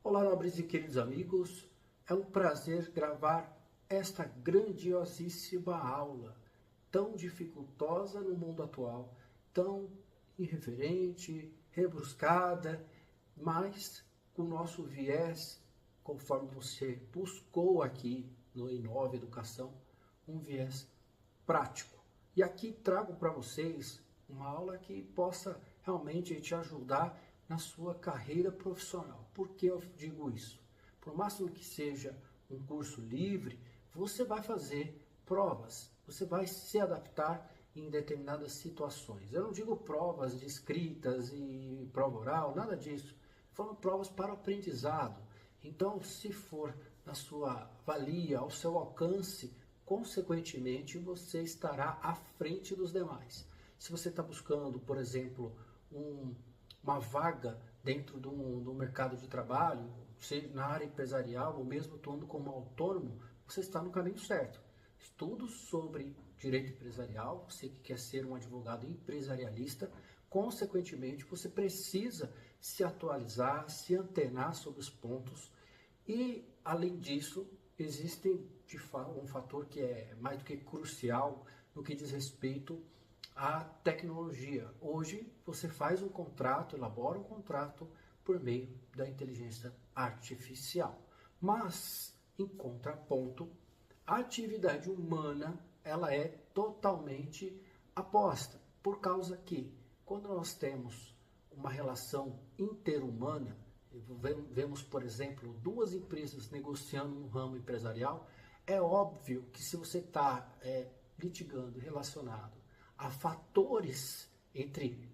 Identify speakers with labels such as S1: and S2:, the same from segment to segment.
S1: Olá, nobres e queridos amigos, é um prazer gravar esta grandiosíssima aula, tão dificultosa no mundo atual, tão irreverente, rebruscada, mas com o nosso viés, conforme você buscou aqui no Inove Educação, um viés prático. E aqui trago para vocês uma aula que possa realmente te ajudar na sua carreira profissional. Por que eu digo isso? Por máximo que seja um curso livre, você vai fazer provas, você vai se adaptar em determinadas situações. Eu não digo provas de escritas e prova oral, nada disso. Foram provas para o aprendizado. Então, se for na sua valia, ao seu alcance, consequentemente, você estará à frente dos demais. Se você está buscando, por exemplo, uma vaga dentro do mercado de trabalho, seja na área empresarial ou mesmo atuando como autônomo, você está no caminho certo. Estudos sobre direito empresarial, você que quer ser um advogado empresarialista, consequentemente você precisa se atualizar, se antenar sobre os pontos e, além disso, existe um fator que é mais do que crucial no que diz respeito à tecnologia. Hoje você faz um contrato, elabora um contrato por meio da inteligência artificial. Mas, em contraponto, a atividade humana ela é totalmente aposta, por causa que quando nós temos uma relação interhumana, vemos, por exemplo, duas empresas negociando no ramo empresarial, é óbvio que se você está litigando relacionado a fatores entre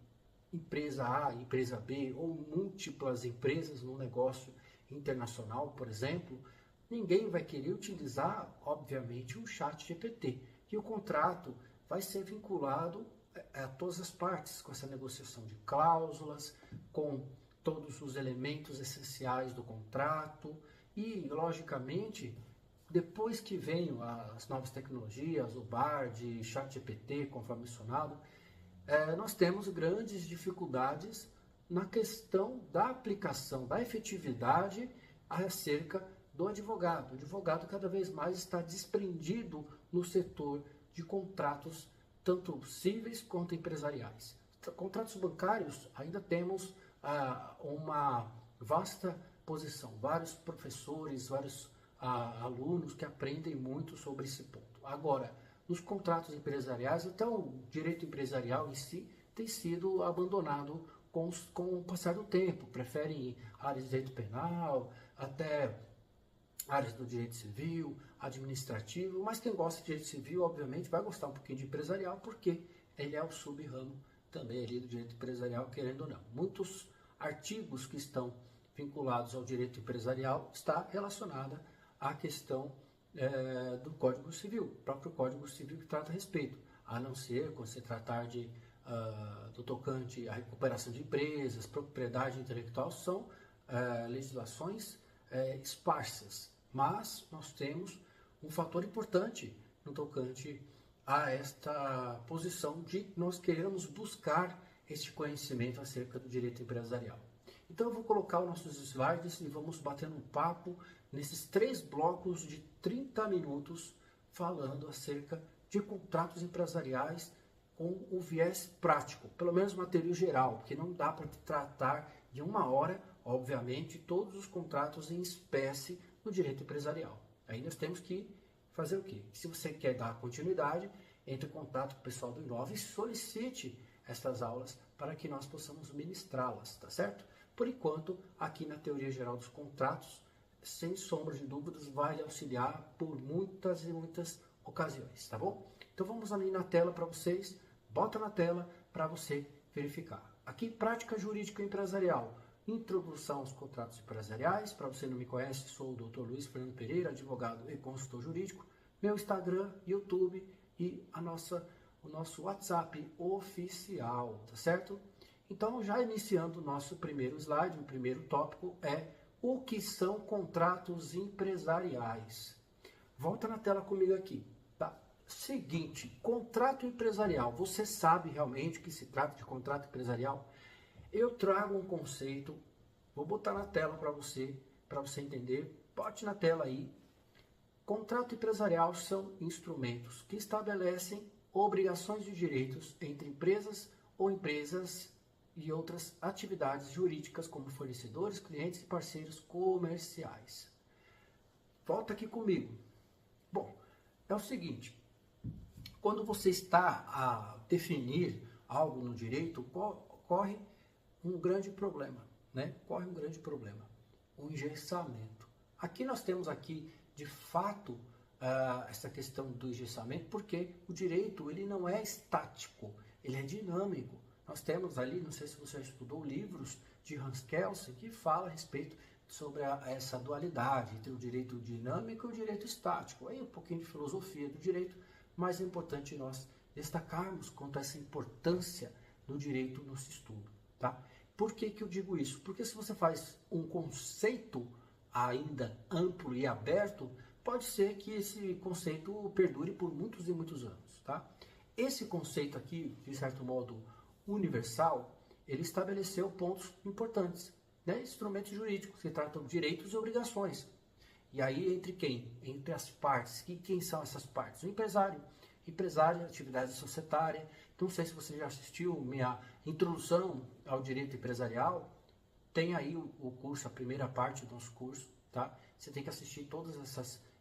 S1: empresa A e empresa B ou múltiplas empresas no negócio internacional, por exemplo, ninguém vai querer utilizar, obviamente, um chat GPT. E o contrato vai ser vinculado a todas as partes, com essa negociação de cláusulas, com todos os elementos essenciais do contrato e, logicamente, depois que venham as novas tecnologias, o BARD, ChatGPT, conforme mencionado, nós temos grandes dificuldades na questão da aplicação, da efetividade acerca do advogado. O advogado cada vez mais está desprendido no setor de contratos, tanto cíveis quanto empresariais. Contratos bancários, ainda temos uma vasta posição, vários professores, vários alunos que aprendem muito sobre esse ponto. Agora, nos contratos empresariais, até o direito empresarial em si tem sido abandonado com o passar do tempo. Preferem áreas de direito penal, até áreas do direito civil, administrativo, mas quem gosta de direito civil, obviamente, vai gostar um pouquinho de empresarial, porque ele é o sub-ramo também ali do direito empresarial, querendo ou não. Muitos artigos que estão vinculados ao direito empresarial está relacionada à questão do Código Civil, o próprio Código Civil que trata a respeito, a não ser quando se tratar do tocante à recuperação de empresas, propriedade intelectual, são legislações esparsas, mas nós temos um fator importante no tocante a esta posição de nós queremos buscar este conhecimento acerca do direito empresarial. Então eu vou colocar os nossos slides e vamos batendo um papo nesses 3 blocos de 30 minutos falando acerca de contratos empresariais com o viés prático, pelo menos material geral, porque não dá para tratar de 1 hora, obviamente, todos os contratos em espécie no direito empresarial. Aí nós temos que fazer o quê? Se você quer dar continuidade, entre em contato com o pessoal do Inove e solicite estas aulas para que nós possamos ministrá-las, tá certo? Por enquanto, aqui na teoria geral dos contratos, sem sombra de dúvidas, vai auxiliar por muitas e muitas ocasiões, tá bom? Então vamos ali na tela para vocês, bota na tela para você verificar. Aqui, prática jurídica empresarial, introdução aos contratos empresariais. Para você não me conhece, sou o Dr. Luiz Fernando Pereira, advogado e consultor jurídico. Meu Instagram, YouTube e o nosso WhatsApp oficial, tá certo? Então, já iniciando o nosso primeiro slide, o primeiro tópico é o que são contratos empresariais. Volta na tela comigo aqui, tá? Seguinte, contrato empresarial. Você sabe realmente que se trata de contrato empresarial? Eu trago um conceito, vou botar na tela para você para você entender, bote na tela aí. Contrato empresarial são instrumentos que estabelecem obrigações de direitos entre empresas ou empresas e outras atividades jurídicas como fornecedores, clientes e parceiros comerciais. Volta aqui comigo. Bom, é o seguinte, quando você está a definir algo no direito, corre um grande problema, né? Corre um grande problema, o engessamento. Aqui nós temos aqui, de fato, essa questão do engessamento, porque o direito ele não é estático, ele é dinâmico. Nós temos ali, não sei se você já estudou, livros de Hans Kelsen que fala a respeito sobre essa dualidade entre o direito dinâmico e o direito estático. Aí um pouquinho de filosofia do direito, mas é importante nós destacarmos quanto a essa importância do direito no estudo. Tá? Por que eu digo isso? Porque se você faz um conceito ainda amplo e aberto, pode ser que esse conceito perdure por muitos e muitos anos. Tá? Esse conceito aqui, de certo modo universal, ele estabeleceu pontos importantes, né? Instrumentos jurídicos que tratam direitos e obrigações. E aí entre quem? Entre as partes. E quem são essas partes? O empresário. Empresário, atividade societária. Então, não sei se você já assistiu minha introdução ao direito empresarial. Tem aí o curso, a primeira parte do nosso curso, tá? Você tem que assistir todos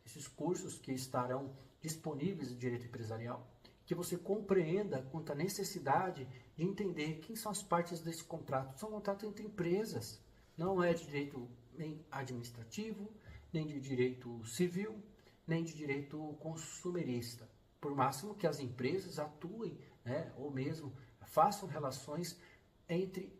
S1: esses cursos que estarão disponíveis no direito empresarial, que você compreenda quanto à necessidade de entender quem são as partes desse contrato. São contratos entre empresas, não é de direito nem administrativo, nem de direito civil, nem de direito consumerista. Por máximo que as empresas atuem, né, ou mesmo façam relações entre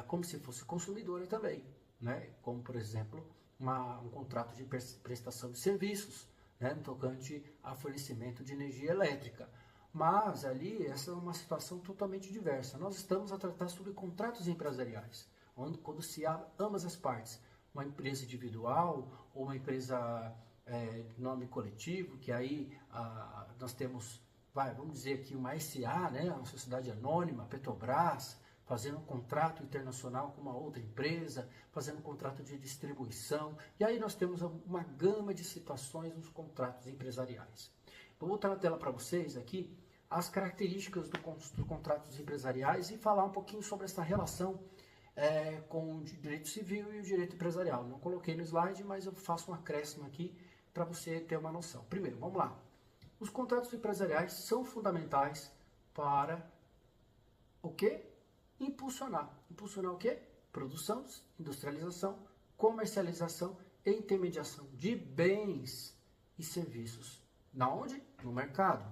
S1: como se fosse consumidora também, né, como por exemplo um contrato de prestação de serviços, né, no tocante a fornecimento de energia elétrica. Mas ali essa é uma situação totalmente diversa. Nós estamos a tratar sobre contratos empresariais, onde quando se há ambas as partes, uma empresa individual ou uma empresa de nome coletivo, que aí nós temos, vamos dizer aqui uma SA, né, uma sociedade anônima, Petrobras, fazendo um contrato internacional com uma outra empresa, fazendo um contrato de distribuição, e aí nós temos uma gama de situações nos contratos empresariais. Vou voltar na tela para vocês aqui as características dos contratos empresariais e falar um pouquinho sobre essa relação com o direito civil e o direito empresarial. Não coloquei no slide, mas eu faço um acréscimo aqui para você ter uma noção. Primeiro, vamos lá. Os contratos empresariais são fundamentais para o quê? Impulsionar. Impulsionar o quê? Produção, industrialização, comercialização e intermediação de bens e serviços. Na onde? No mercado.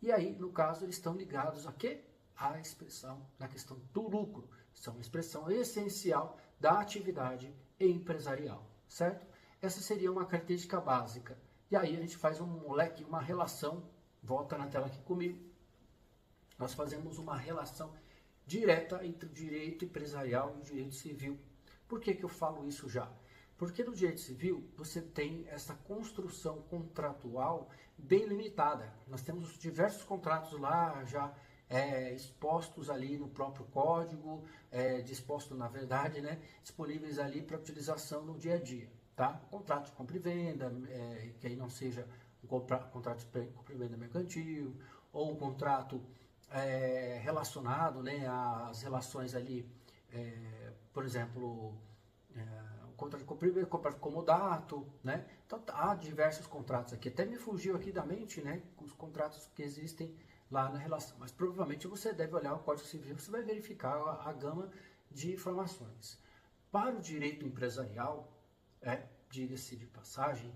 S1: E aí, no caso, eles estão ligados a quê? A expressão da questão do lucro. São uma expressão essencial da atividade empresarial, certo? Essa seria uma característica básica. E aí a gente faz um leque, uma relação, volta na tela aqui comigo. Nós fazemos uma relação direta entre o direito empresarial e o direito civil. Por que eu falo isso já? Porque no direito civil você tem essa construção contratual bem limitada. Nós temos diversos contratos lá já expostos ali no próprio código, disposto na verdade, né, disponíveis ali para utilização no dia a dia. Tá? Contrato de compra e venda, que aí não seja um contrato de compra e venda mercantil, ou um contrato relacionado, né, às relações ali, por exemplo, contrato de compra e venda, contrato de comodato, né? Então há diversos contratos aqui, até me fugiu aqui da mente, né, os contratos que existem lá na relação, mas provavelmente você deve olhar o Código Civil, você vai verificar a gama de informações. Para o direito empresarial, diga-se de passagem,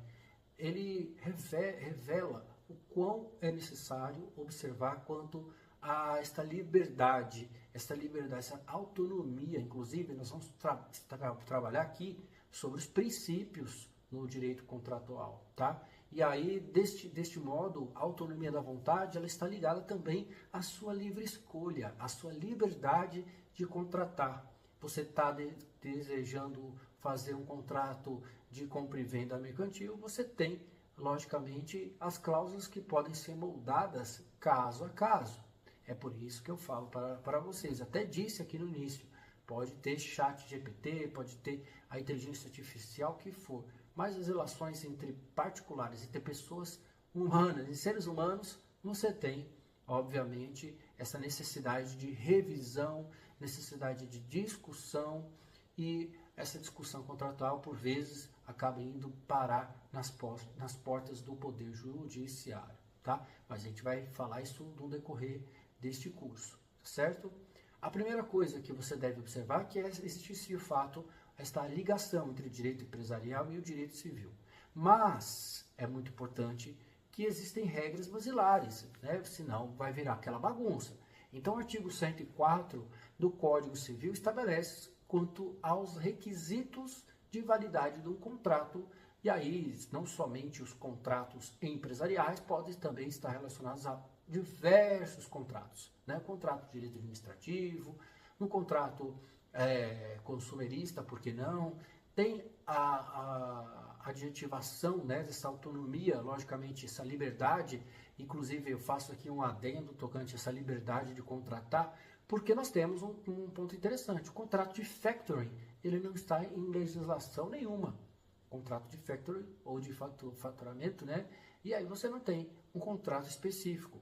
S1: ele revela o quão é necessário observar quanto a esta liberdade, essa autonomia. Inclusive, nós vamos trabalhar aqui sobre os princípios no direito contratual, tá? E aí, deste modo, a autonomia da vontade, ela está ligada também à sua livre escolha, à sua liberdade de contratar. Você está desejando fazer um contrato de compra e venda mercantil, você tem, logicamente, as cláusulas que podem ser moldadas caso a caso. É por isso que eu falo para vocês. Até disse aqui no início, pode ter chat GPT, pode ter a inteligência artificial, o que for. Mas as relações entre particulares, entre pessoas humanas e seres humanos, você tem, obviamente, essa necessidade de revisão, necessidade de discussão, e essa discussão contratual, por vezes, acaba indo parar nas portas do Poder Judiciário, tá? Mas a gente vai falar isso no decorrer deste curso, certo? A primeira coisa que você deve observar é que existe, de fato, esta ligação entre o direito empresarial e o direito civil. Mas é muito importante que existem regras basilares, né? Senão vai virar aquela bagunça. Então, o artigo 104 do Código Civil estabelece quanto aos requisitos de validade de um contrato, e aí não somente os contratos empresariais, podem também estar relacionados a diversos contratos, né? Contrato de direito administrativo, um contrato consumerista, por que não? Tem a adjetivação, né, dessa autonomia, logicamente, essa liberdade. Inclusive, eu faço aqui um adendo tocante a essa liberdade de contratar, porque nós temos um ponto interessante. O contrato de factoring, ele não está em legislação nenhuma. Contrato de factoring ou de faturamento, né? E aí você não tem um contrato específico.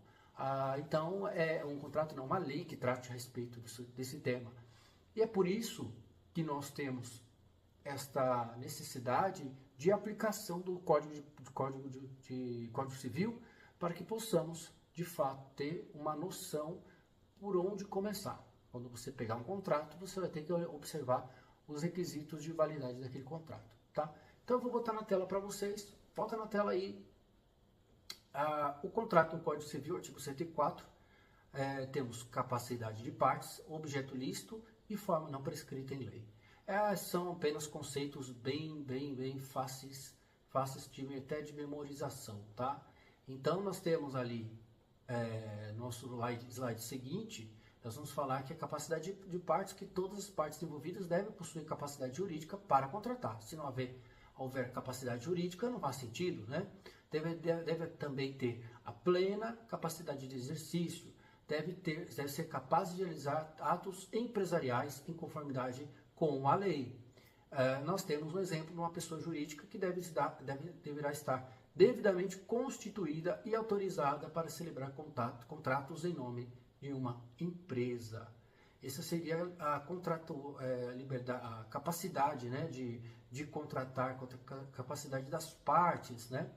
S1: Então, é um contrato, não uma lei que trate a respeito desse tema. E é por isso que nós temos esta necessidade de aplicação do Código Civil, para que possamos, de fato, ter uma noção por onde começar. Quando você pegar um contrato, você vai ter que observar os requisitos de validade daquele contrato, tá? Então eu vou botar na tela para vocês, volta na tela aí, o contrato no Código Civil, artigo 104, temos capacidade de partes, objeto lícito e forma não prescrita em lei. São apenas conceitos bem fáceis até de memorização, tá? Então nós temos ali, nosso slide seguinte, nós vamos falar que a capacidade de partes, que todas as partes envolvidas devem possuir capacidade jurídica para contratar. Se não houver capacidade jurídica, não faz sentido, né? Deve também ter a plena capacidade de exercício, deve ser capaz de realizar atos empresariais em conformidade com a lei. Nós temos um exemplo de uma pessoa jurídica que deverá estar devidamente constituída e autorizada para celebrar contratos em nome de uma empresa. Essa seria a capacidade, né, de contratar, capacidade das partes, né?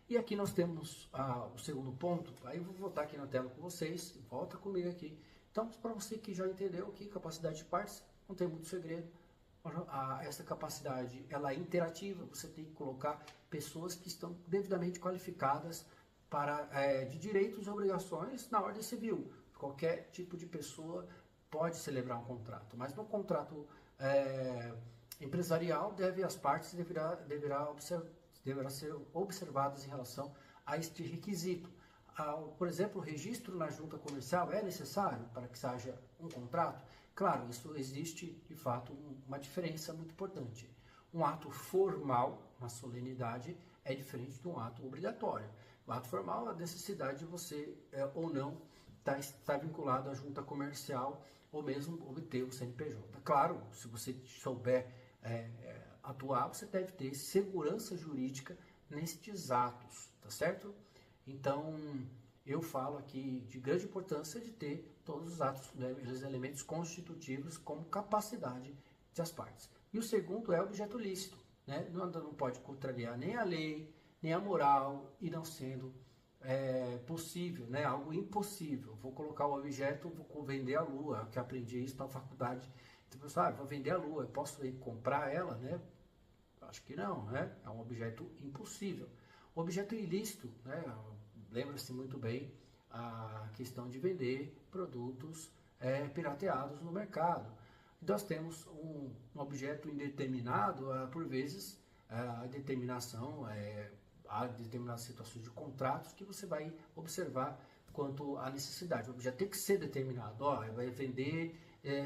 S1: E aqui nós temos o segundo ponto. Aí eu vou voltar aqui na tela com vocês, volta comigo aqui. Então, para você que já entendeu aqui, capacidade de partes, não tem muito segredo. Essa capacidade, ela é interativa, você tem que colocar pessoas que estão devidamente qualificadas de direitos e obrigações na ordem civil. Qualquer tipo de pessoa pode celebrar um contrato, mas no contrato empresarial, as partes deverá ser observadas em relação a este requisito. Por exemplo, o registro na junta comercial é necessário para que haja um contrato? Claro, isso existe, de fato, uma diferença muito importante. Um ato formal, uma solenidade, é diferente de um ato obrigatório. O ato formal, a necessidade de você ou não estar vinculado à junta comercial ou mesmo obter o CNPJ. Claro, se você souber atuar, você deve ter segurança jurídica nestes atos, tá certo? Então, eu falo aqui de grande importância de ter todos os atos, né, os elementos constitutivos como capacidade das partes. E o segundo é objeto lícito, né? Não pode contrariar nem a lei, nem a moral, e não sendo possível, né? Algo impossível. Vou colocar o objeto, vou vender a lua, que aprendi isso na faculdade. Então, pessoal, vou vender a lua, eu posso comprar ela, né? Acho que não, né? É um objeto impossível. O objeto ilícito, né? Lembra-se muito bem a questão de vender produtos pirateados no mercado. Nós temos um objeto indeterminado, por vezes a determinação, há determinadas situações de contratos que você vai observar quanto à necessidade. O objeto tem que ser determinado. Vai vender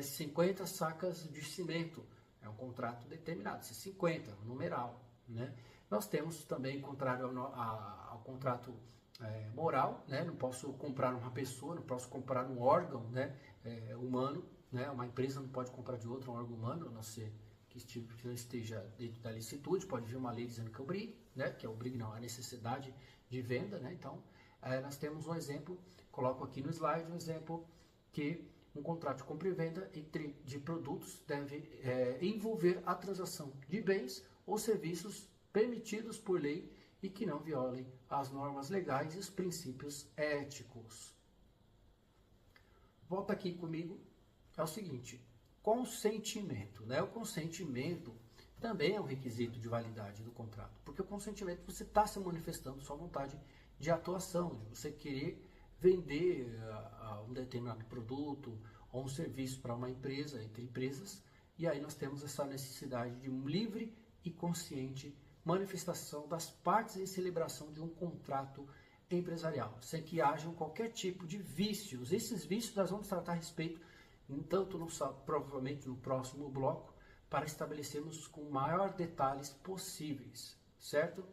S1: 50 sacas de cimento. É um contrato determinado, 50, numeral, né? Nós temos também, contrário ao contrato moral, né? Não posso comprar uma pessoa, não posso comprar um órgão, né, humano, né? Uma empresa não pode comprar de outra um órgão humano, a não ser que não esteja dentro da licitude. Pode vir uma lei dizendo que obrigue, né? Que obrigue não, a necessidade de venda, né? Então, nós temos um exemplo, coloco aqui no slide um exemplo que um contrato de compra e venda de produtos deve envolver a transação de bens ou serviços permitidos por lei e que não violem as normas legais e os princípios éticos. Volta aqui comigo, é o seguinte, consentimento, né? O consentimento também é um requisito de validade do contrato, porque o consentimento você está se manifestando sua vontade de atuação, de você querer vender um determinado produto ou um serviço para uma empresa, entre empresas, e aí nós temos essa necessidade de um livre e consciente manifestação das partes em celebração de um contrato empresarial, sem que hajam qualquer tipo de vícios. Esses vícios nós vamos tratar a respeito, tanto provavelmente no próximo bloco, para estabelecermos com maior detalhes possíveis, certo?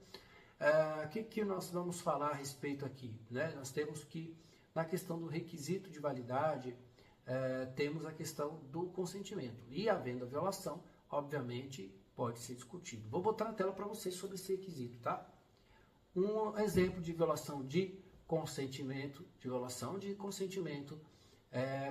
S1: O que nós vamos falar a respeito aqui, né? Nós temos que, na questão do requisito de validade, temos a questão do consentimento. E havendo a violação, obviamente, pode ser discutido. Vou botar na tela para vocês sobre esse requisito, tá? Um exemplo de violação de consentimento,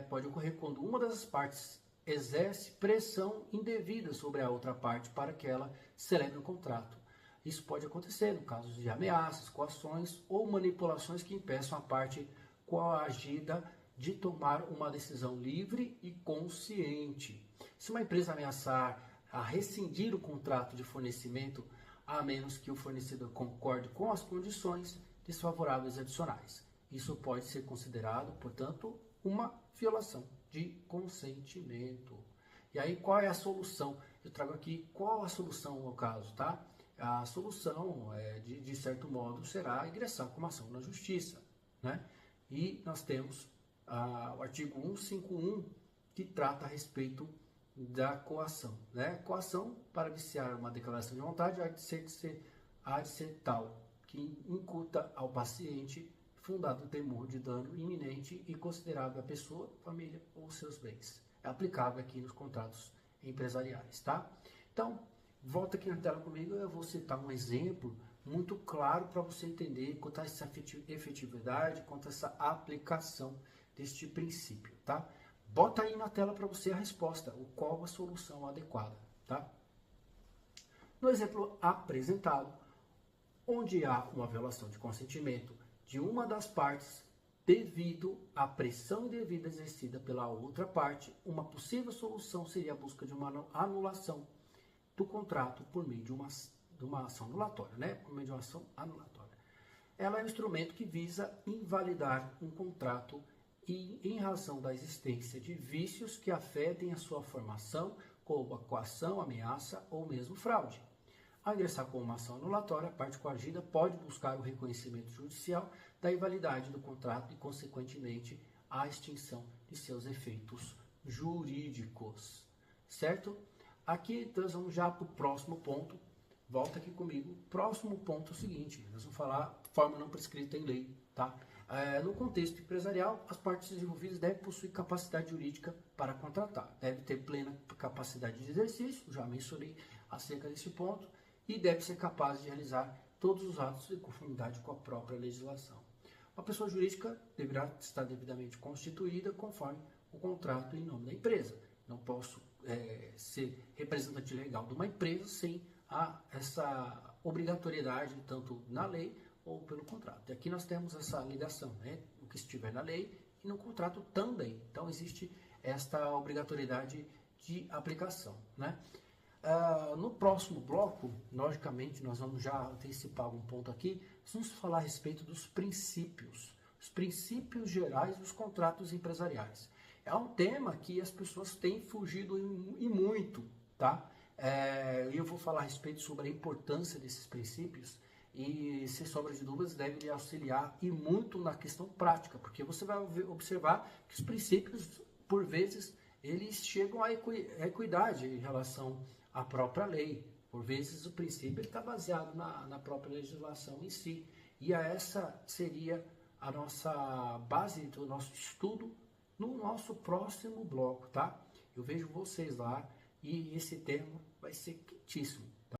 S1: pode ocorrer quando uma das partes exerce pressão indevida sobre a outra parte para que ela celebre o contrato. Isso pode acontecer no caso de ameaças, coações ou manipulações que impeçam a parte coagida de tomar uma decisão livre e consciente. Se uma empresa ameaçar a rescindir o contrato de fornecimento, a menos que o fornecedor concorde com as condições desfavoráveis adicionais. Isso pode ser considerado, portanto, uma violação de consentimento. E aí, qual é a solução? Eu trago aqui qual a solução no caso, tá? A solução, de certo modo, será ingressar com uma ação na justiça, né? E nós temos o artigo 151, que trata a respeito da coação, né? Coação para viciar uma declaração de vontade há de ser tal que incuta ao paciente fundado temor de dano iminente e considerável à pessoa, família ou seus bens. É aplicável aqui nos contratos empresariais, tá? Então, volta aqui na tela comigo, eu vou citar um exemplo muito claro para você entender quanto a essa efetividade, quanto a essa aplicação deste princípio, tá? Bota aí na tela para você a resposta, qual a solução adequada, tá? No exemplo apresentado, onde há uma violação de consentimento de uma das partes devido à pressão indevida exercida pela outra parte, uma possível solução seria a busca de uma anulação do contrato por meio de uma ação anulatória, né? Por meio de uma ação anulatória. Ela é um instrumento que visa invalidar um contrato e em razão da existência de vícios que afetem a sua formação, como a coação, ameaça ou mesmo fraude. Ao ingressar com uma ação anulatória, a parte coagida pode buscar o reconhecimento judicial da invalidade do contrato e, consequentemente, a extinção de seus efeitos jurídicos. Certo? Aqui nós vamos já para o próximo ponto. Volta aqui comigo. Próximo ponto é o seguinte, nós vamos falar de forma não prescrita em lei, tá? No contexto empresarial, as partes envolvidas devem possuir capacidade jurídica para contratar, deve ter plena capacidade de exercício, já mencionei acerca desse ponto, e deve ser capaz de realizar todos os atos em conformidade com a própria legislação. A pessoa jurídica deverá estar devidamente constituída conforme o contrato em nome da empresa. Não posso ser representante legal de uma empresa sem essa obrigatoriedade, tanto na lei ou pelo contrato. E aqui nós temos essa ligação, né? O que estiver na lei e no contrato também. Então, existe esta obrigatoriedade de aplicação, né? No próximo bloco, logicamente, nós vamos já antecipar um ponto aqui, nós vamos falar a respeito dos princípios, os princípios gerais dos contratos empresariais. É um tema que as pessoas têm fugido e muito, tá? Eu vou falar a respeito sobre a importância desses princípios e, sem sombra de dúvidas, deve lhe auxiliar e muito na questão prática, porque você vai observar que os princípios, por vezes, eles chegam à equidade em relação à própria lei. Por vezes, o princípio está baseado na própria legislação em si. E essa seria a nossa base do nosso estudo no nosso próximo bloco, tá? Eu vejo vocês lá e esse tema vai ser quentíssimo.